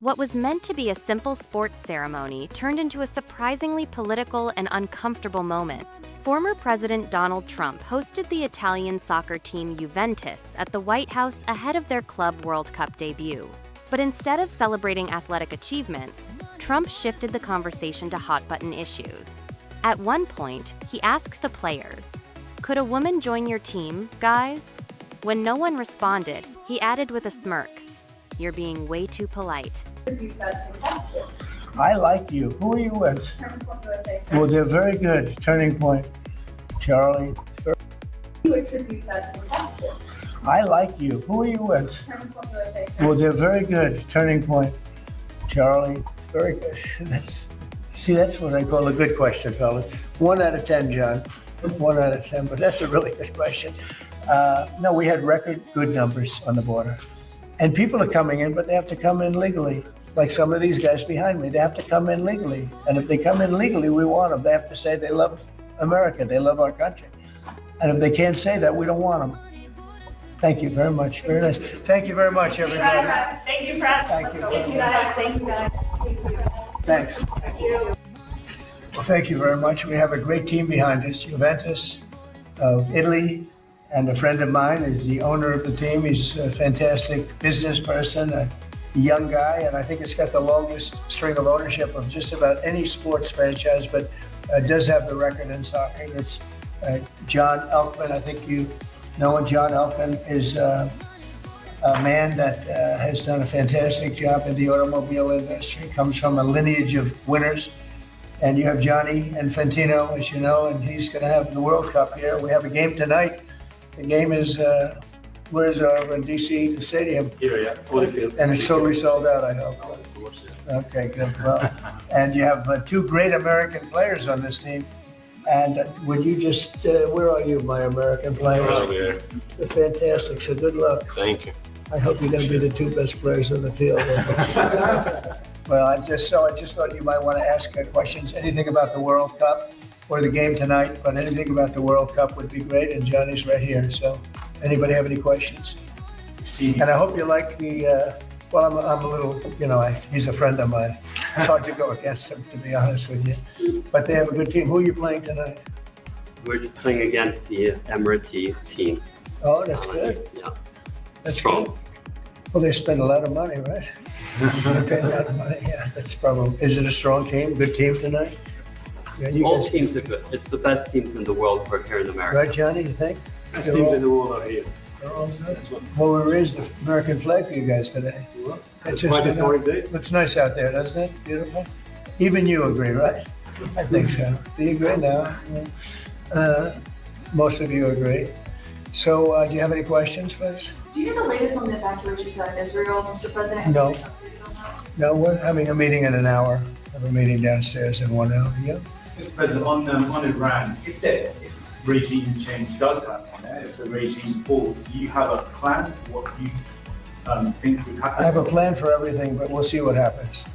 What was meant to be a simple sports ceremony turned into a surprisingly political and uncomfortable moment. Former President Donald Trump hosted the Italian soccer team Juventus at the White House ahead of their Club World Cup debut. But instead of celebrating athletic achievements, Trump shifted the conversation to hot-button issues. At one point, he asked the players, "Could a woman join your team, guys?" When no one responded, he added with a smirk, "You're being way too polite." I like you. Who are you with? Well, they're very good. Turning Point. Charlie. You attribute that success to? I like you. Who are you with? Well, they're very good. Turning Point. Charlie. Very good. That's what I call a good question, fellas. 1 out of 10, John. 1 out of 10, but that's a really good question. No, we had record good numbers on the border. And people are coming in, but they have to come in legally. Like some of these guys behind me, they have to come in legally. And if they come in legally, we want them. They have to say they love America, they love our country. And if they can't say that, we don't want them. Thank you very much. Very nice. Thank you very much, everybody. Thank you, Fred. Thank you. Thank you, guys. Thank you, guys. Thanks. Well, thank you very much. We have a great team behind us. Juventus of Italy, and a friend of mine is the owner of the team. He's a fantastic business person, a young guy, and I think it's got the longest string of ownership of just about any sports franchise, but does have the record in soccer. It's John Elkman. I think you know him. John Elkman is a man that has done a fantastic job in the automobile industry, comes from a lineage of winners. And you have Johnny Infantino, as you know, and he's going to have the World Cup here. We have a game tonight. The game is, where is it, over in D.C., the stadium? Here, yeah, Holyfield. And it's totally sold out, I hope. Of course, yeah. Okay, good. Well, and you have 2 great American players on this team. And would you just, where are you, my American players? Oh, yeah. They're fantastic, so good luck. Thank you. I hope you're going to be the 2 best players on the field. Well, I just thought you might want to ask questions, anything about the World Cup or the game tonight, but anything about the World Cup would be great, and Johnny's right here. So, anybody have any questions? And I hope you like the. Well, I'm a little, he's a friend of mine. It's hard to go against him, to be honest with you. But they have a good team. Who are you playing tonight? We're playing against the Emirati team. Oh, that's good. Yeah. That's Strong. good. Well, they spend a lot of money, right? They pay a lot of money. Yeah, that's probably. Is it a strong team? Good team tonight? Yeah, you All guys, teams are good. It's the best teams in the world for here in America. right, Johnny? You think? Best They're teams all- in the world are here. they're all good. Well, we raised the American flag for you guys today. It's quite a historic day. Looks nice out there, doesn't it? Beautiful. Even you agree, right? I think so. Do you agree now? Most of you agree. So, do you have any questions, please? Do you know the latest on the evacuations out of Israel, Mr. President? No. No, we're having a meeting in an hour. Have a meeting downstairs in 1 hour. Yeah. Mr. President, on Iran, if regime change does happen, if the regime falls, do you have a plan for what you think would happen? I have a plan for everything, but we'll see what happens.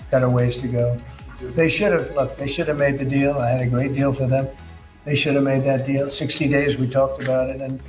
Got a ways to go. They should have made the deal. I had a great deal for them. They should have made that deal. 60 days, we talked about it, and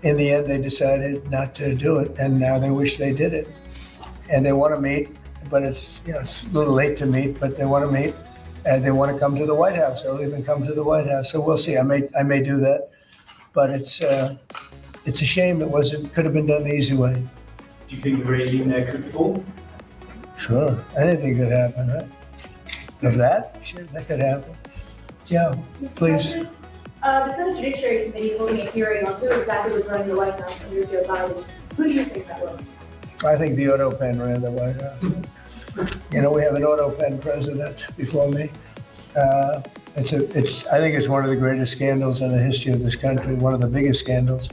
in the end, they decided not to do it, and now they wish they did it. And they want to meet, but it's a little late to meet, but they want to meet, and they want to come to the White House. They'll even come to the White House. So we'll see. I may do that, but it's a shame it could have been done the easy way. Do you think the regime there could fall? Sure, anything could happen, right? Of that, sure, that could happen. Yeah, Mr. please. President, the Senate Judiciary Committee is holding a hearing on who exactly was running the White House under Joe Biden. Who do you think that was? I think the auto pen ran the White House. We have an auto pen president before me. I think it's one of the greatest scandals in the history of this country, one of the biggest scandals.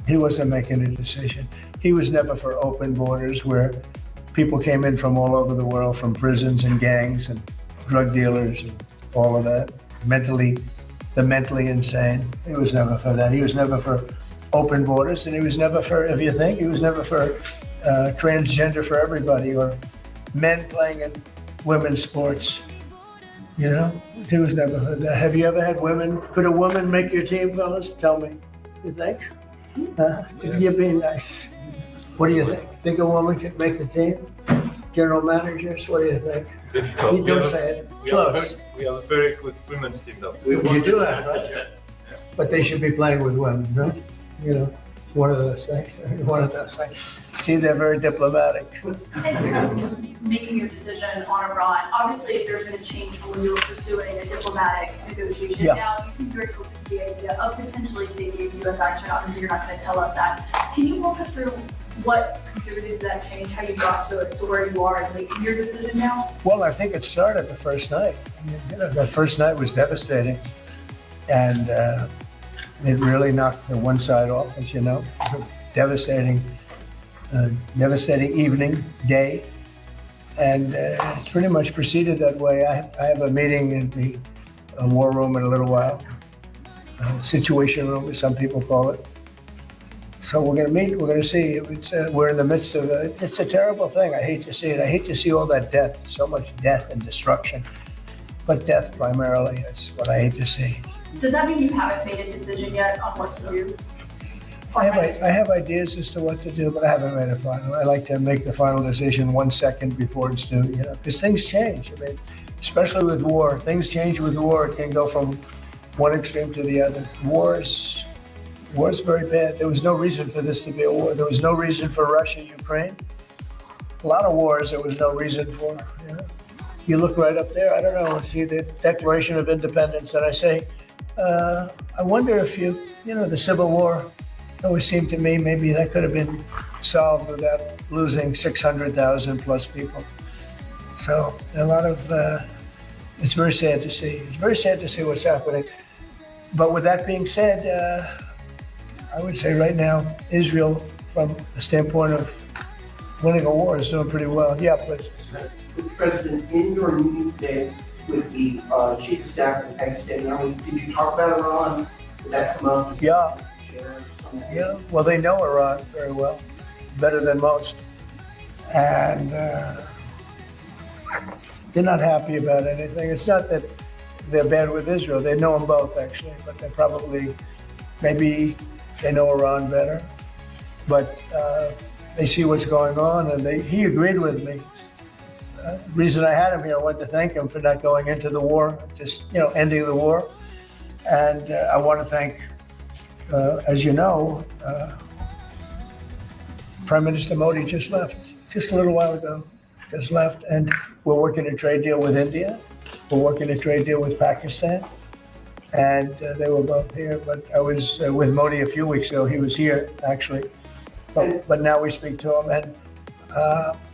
He wasn't making a decision. He was never for open borders where people came in from all over the world, from prisons and gangs and drug dealers and all of that. The mentally insane. He was never for that. He was never for open borders, and he was never for, he was never for transgender for everybody, or men playing in women's sports. He was never for that. Have you ever had women? Could a woman make your team, fellas? Tell me. You think? You're being nice. What do you think? Think a woman could make the team? General managers, what do you think? Difficult. You don't say it. Close. We have a very good women's team, though. You do have, right? But they should be playing with women, right? You know, it's one of those things. One of those things. See, they're very diplomatic. As you're making your decision on Iran, obviously there's been a change from when you were pursuing a diplomatic negotiation. Yeah. Now you seem very open to the idea of potentially taking U.S. action. Obviously, you're not going to tell us that. Can you walk us through what contributed to that change, how you got to where you are and making your decision now? Well, I think it started the first night. I mean, you know, that first night was devastating. And it really knocked the one side off, as you know. Devastating evening, day. And it's pretty much proceeded that way. I have a meeting in the war room in a little while. Situation room, as some people call it. So we're going to meet, we're going to see. We're in the midst of it's a terrible thing. I hate to see it. I hate to see all that death, so much death and destruction. But death primarily, that's what I hate to see. Does that mean you haven't made a decision yet on what to do? I have ideas as to what to do, but I haven't made a final. I like to make the final decision 1 second before it's due, you know, because things change. I mean, especially with war, things change with war. It can go from one extreme to the other. War's very bad. There was no reason for this to be a war. There was no reason for Russia, Ukraine. A lot of wars there was no reason for. You know? You look right up there. I don't know. See the Declaration of Independence, and I say, I wonder if the Civil War. It always seemed to me maybe that could have been solved without losing 600,000 plus people. So a lot of it's very sad to see. It's very sad to see what's happening. But with that being said, I would say right now, Israel, from the standpoint of winning a war, is doing pretty well. Yeah, please. Mr. President, in your meeting today with the Chief of Staff of Pakistan, did you talk about Iran? Did that come up? Yeah. Yeah. Well, they know Iran very well, better than most. And they're not happy about anything. It's not that they're bad with Israel. They know them both, actually, but they're probably, maybe they know Iran better. But they see what's going on, and he agreed with me. The reason I had him here, I wanted to thank him for not going into the war, just, ending the war. And I want to thank, as you know, Prime Minister Modi just left, just a little while ago, just left. And we're working a trade deal with India. We're working a trade deal with Pakistan. And they were both here. But I was with Modi a few weeks ago. He was here, actually. But now we speak to him. And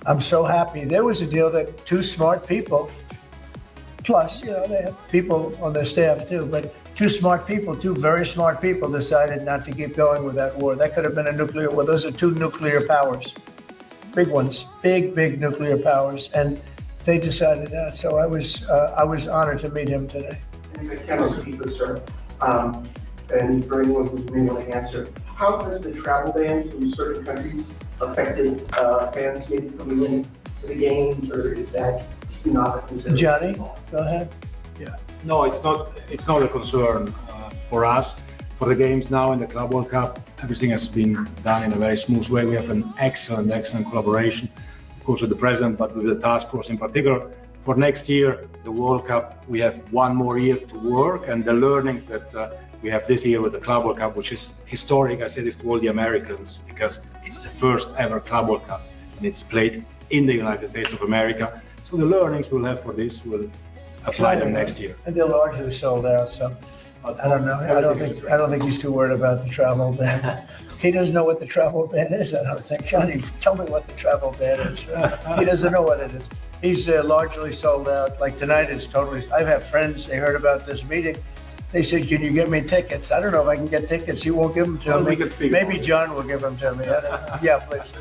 I'm so happy. There was a deal that two smart people, plus, they have people on their staff too, but two very smart people decided not to keep going with that war. That could have been a nuclear war. Those are two nuclear powers, big ones, big nuclear powers. And they decided that. So I was honored to meet him today. And if I can speak with sir, and for anyone who may want to answer, how has the travel ban from certain countries affected fans maybe coming in for the games, or is that not a concern? Johnny, go ahead. Yeah, no, it's not a concern for us. For the games now in the Club World Cup, everything has been done in a very smooth way. We have an excellent collaboration, of course, with the president, but with the task force in particular. For next year, the World Cup, we have one more year to work, and the learnings that we have this year with the Club World Cup, which is historic. I say this to all the Americans because it's the first ever Club World Cup, and it's played in the United States of America. So the learnings we'll have for this will apply them next year. And they're largely sold out, so I don't know. I don't think he's too worried about the travel ban. He doesn't know what the travel ban is, I don't think. Johnny, tell me what the travel ban is. He doesn't know what it is. He's largely sold out. Like tonight is totally. I've had friends, they heard about this meeting. They said, can you get me tickets? I don't know if I can get tickets. He won't give them to me. Maybe John will give them to me. I don't know. Yeah, please.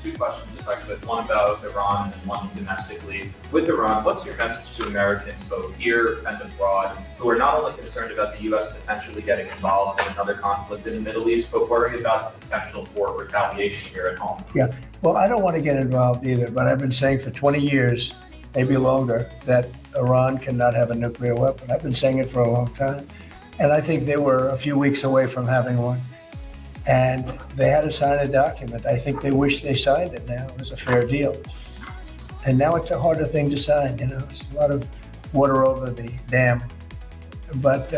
Two questions, if I could. One about Iran and one domestically. With Iran, what's your message to Americans, both here and abroad, who are not only concerned about the U.S. potentially getting involved in another conflict in the Middle East, but worry about the potential for retaliation here at home? Yeah, well, I don't want to get involved either, but I've been saying for 20 years, maybe longer, that Iran cannot have a nuclear weapon. I've been saying it for a long time. And I think they were a few weeks away from having one. And they had to sign a document. I think they wish they signed it now. It was a fair deal. And now it's a harder thing to sign, you know, it's a lot of water over the dam. But,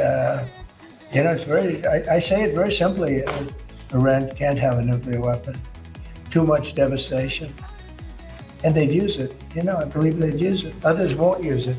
you know, it's very, I say it very simply, Iran can't have a nuclear weapon. Too much devastation. And they'd use it, you know, I believe they'd use it. Others won't use it,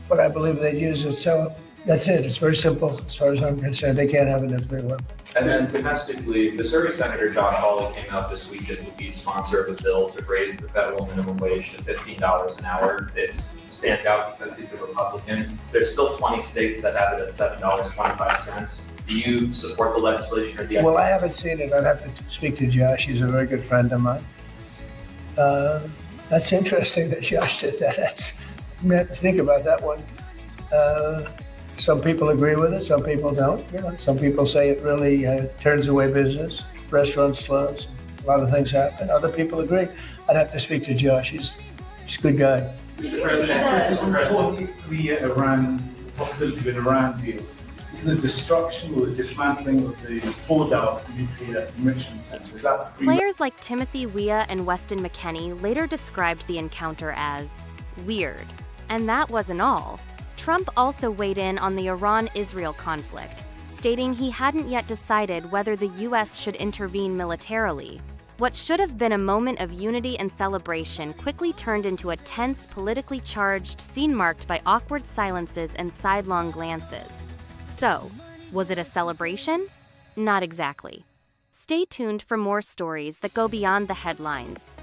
but I believe they'd use it. So that's it, it's very simple as far as I'm concerned. They can't have a nuclear weapon. And then domestically, Missouri Senator Josh Hawley came out this week as the lead sponsor of a bill to raise the federal minimum wage to $15 an hour. It stands out because he's a Republican. There's still 20 states that have it at $7.25. Do you support the legislation or the idea? Well, I haven't seen it. I'd have to speak to Josh. He's a very good friend of mine. That's interesting that Josh did that. I'm gonna have to think about that one. Some people agree with it, some people don't. You know, some people say it really turns away business. Restaurants close, a lot of things happen. Other people agree. I'd have to speak to Josh. He's a good guy. Mr. President, the Iran possibility of an Iran deal is the destruction or the dismantling of the Fordow nuclear enrichment center. Is that Players like Timothy Weah and Weston McKennie later described the encounter as weird. And that wasn't all. Trump also weighed in on the Iran-Israel conflict, stating he hadn't yet decided whether the U.S. should intervene militarily. What should have been a moment of unity and celebration quickly turned into a tense, politically charged scene marked by awkward silences and sidelong glances. So, was it a celebration? Not exactly. Stay tuned for more stories that go beyond the headlines.